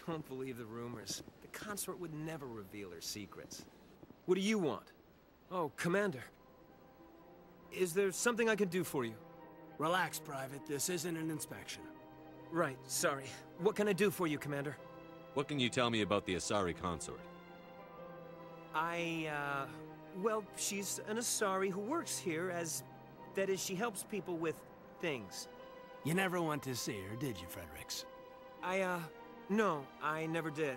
Don't believe the rumors. The consort would never reveal her secrets. What do you want? Oh, Commander. Is there something I can do for you? Relax, Private. This isn't an inspection. Right, sorry. What can I do for you, Commander? What can you tell me about the Asari consort? Well, she's an Asari who works here as... That is, she helps people with things. You never went to see her, did you, Fredericks? No, I never did.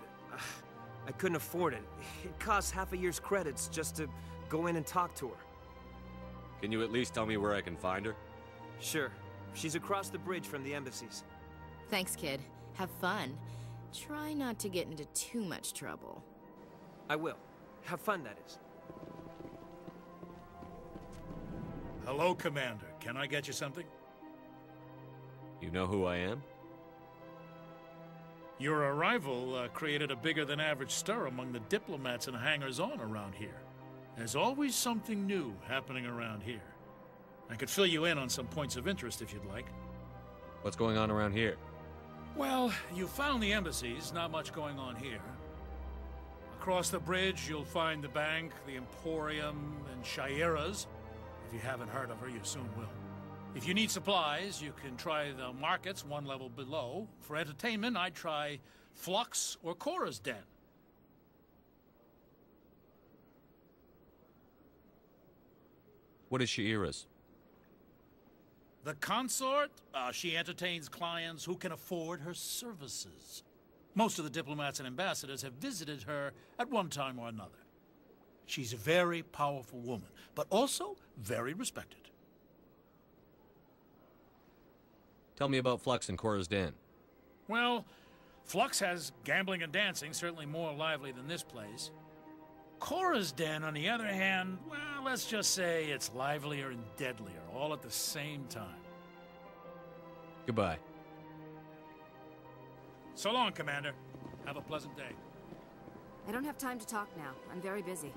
I couldn't afford it. It costs half a year's credits just to go in and talk to her. Can you at least tell me where I can find her? Sure. She's across the bridge from the embassies. Thanks, kid. Have fun. Try not to get into too much trouble. I will. Have fun, that is. Hello, Commander. Can I get you something? You know who I am? Your arrival created a bigger-than-average stir among the diplomats and hangers-on around here. There's always something new happening around here. I could fill you in on some points of interest if you'd like. What's going on around here? Well, you found the embassies, not much going on here. Across the bridge, you'll find the bank, the Emporium, and Shaira's. If you haven't heard of her, you soon will. If you need supplies, you can try the markets one level below. For entertainment, I'd try Flux or Cora's Den. What is Shaira's? The consort, she entertains clients who can afford her services. Most of the diplomats and ambassadors have visited her at one time or another. She's a very powerful woman, but also very respected. Tell me about Flux and Cora's Den. Well, Flux has gambling and dancing, certainly more lively than this place. Cora's Den, on the other hand, well, let's just say it's livelier and deadlier, all at the same time. Goodbye. So long, Commander. Have a pleasant day. I don't have time to talk now. I'm very busy.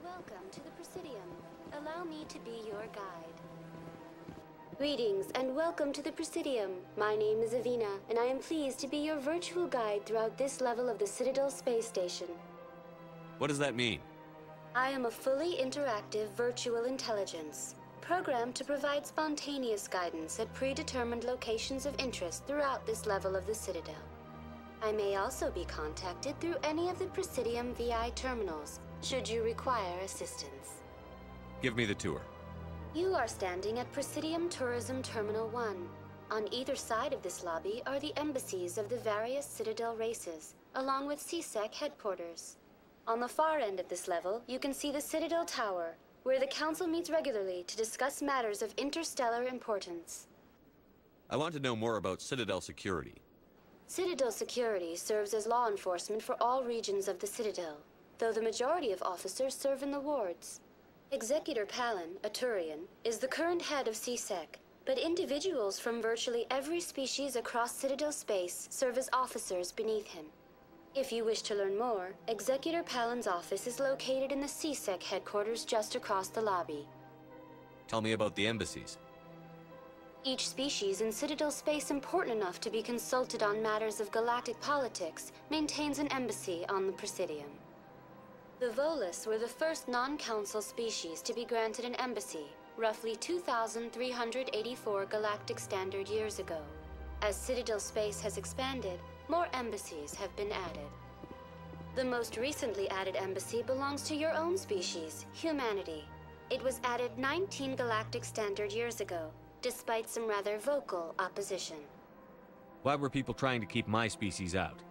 Welcome to the Presidium. Allow me to be your guide. Greetings and welcome to the Presidium. My name is Avina, and I am pleased to be your virtual guide throughout this level of the Citadel space station. What does that mean? I am a fully interactive virtual intelligence, programmed to provide spontaneous guidance at predetermined locations of interest throughout this level of the Citadel. I may also be contacted through any of the Presidium VI terminals, should you require assistance. Give me the tour. You are standing at Presidium Tourism Terminal 1. On either side of this lobby are the embassies of the various Citadel races, along with CSEC headquarters. On the far end of this level, you can see the Citadel Tower, where the Council meets regularly to discuss matters of interstellar importance. I want to know more about Citadel security. Citadel security serves as law enforcement for all regions of the Citadel, though the majority of officers serve in the wards. Executor Palin, a Turian, is the current head of CSEC, but individuals from virtually every species across Citadel space serve as officers beneath him. If you wish to learn more, Executor Palin's office is located in the CSEC headquarters just across the lobby. Tell me about the embassies. Each species in Citadel space important enough to be consulted on matters of galactic politics maintains an embassy on the Presidium. The Volus were the first non-council species to be granted an embassy, roughly 2,384 galactic standard years ago. As Citadel space has expanded, more embassies have been added. The most recently added embassy belongs to your own species, humanity. It was added 19 galactic standard years ago, despite some rather vocal opposition. Why were people trying to keep my species out?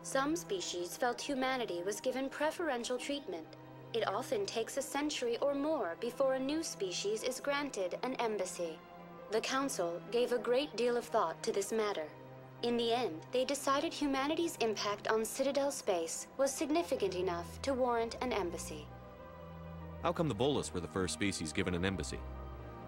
Some species felt humanity was given preferential treatment. It often takes a century or more before a new species is granted an embassy. The Council gave a great deal of thought to this matter. In the end, they decided humanity's impact on Citadel space was significant enough to warrant an embassy. How come the Volus were the first species given an embassy?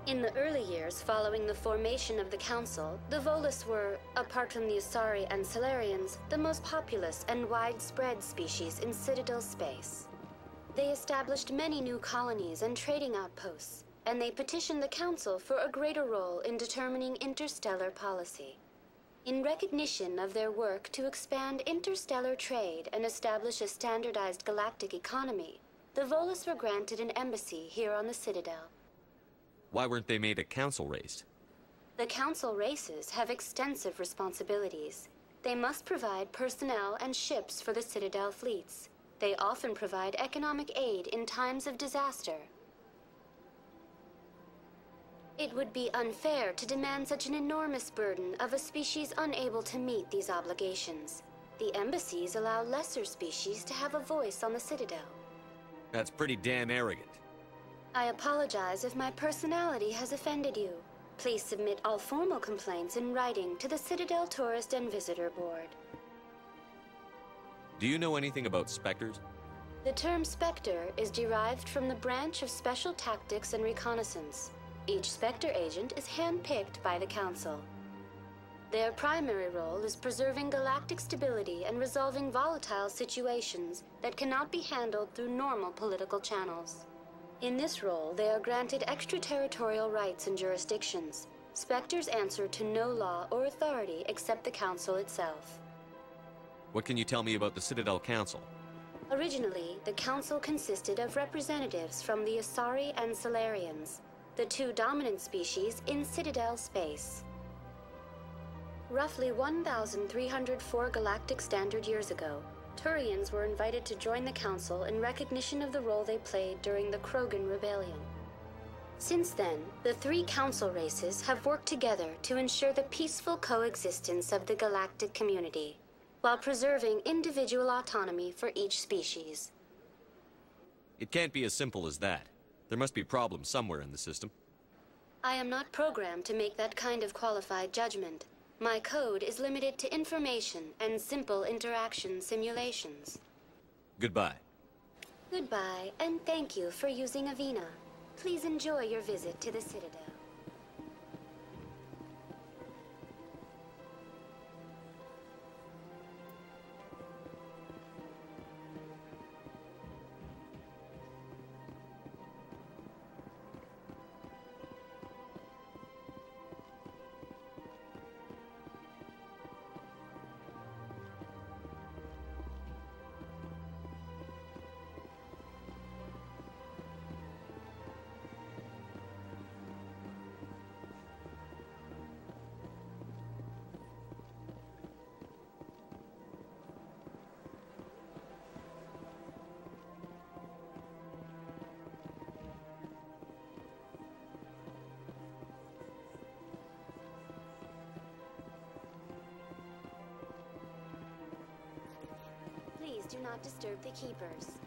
In the early years following the formation of the Council, the Volus were, apart from the Asari and Salarians, the most populous and widespread species in Citadel space. They established many new colonies and trading outposts, and they petitioned the Council for a greater role in determining interstellar policy. In recognition of their work to expand interstellar trade and establish a standardized galactic economy, the Volus were granted an embassy here on the Citadel. Why weren't they made a council race? The Council races have extensive responsibilities. They must provide personnel and ships for the Citadel fleets. They often provide economic aid in times of disaster. It would be unfair to demand such an enormous burden of a species unable to meet these obligations. The embassies allow lesser species to have a voice on the Citadel. That's pretty damn arrogant. I apologize if my personality has offended you. Please submit all formal complaints in writing to the Citadel Tourist and Visitor Board. Do you know anything about specters? The term Spectre is derived from the branch of Special Tactics and Reconnaissance. Each Spectre agent is handpicked by the Council. Their primary role is preserving galactic stability and resolving volatile situations that cannot be handled through normal political channels. In this role, they are granted extraterritorial rights and jurisdictions. Spectres answer to no law or authority except the Council itself. What can you tell me about the Citadel Council? Originally, the Council consisted of representatives from the Asari and Salarians, the two dominant species in Citadel space. Roughly 1,304 galactic standard years ago, Turians were invited to join the Council in recognition of the role they played during the Krogan Rebellion. Since then, the three Council races have worked together to ensure the peaceful coexistence of the galactic community, while preserving individual autonomy for each species. It can't be as simple as that. There must be problems somewhere in the system. I am not programmed to make that kind of qualified judgment. My code is limited to information and simple interaction simulations. Goodbye. Goodbye, and thank you for using Avina. Please enjoy your visit to the Citadel. Please do not disturb the keepers.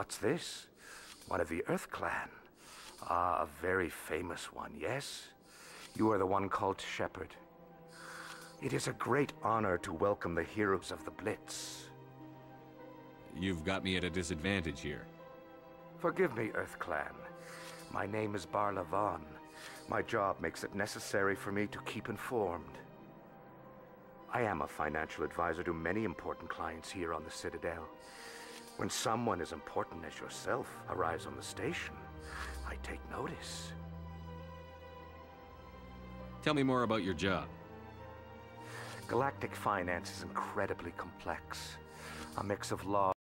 What's this? One of the Earth Clan. Ah, a very famous one, yes? You are the one called Shepherd. It is a great honor to welcome the heroes of the Blitz. You've got me at a disadvantage here. Forgive me, Earth Clan. My name is Barla Vaughn. My job makes it necessary for me to keep informed. I am a financial advisor to many important clients here on the Citadel. When someone as important as yourself arrives on the station, I take notice. Tell me more about your job. Galactic finance is incredibly complex. A mix of law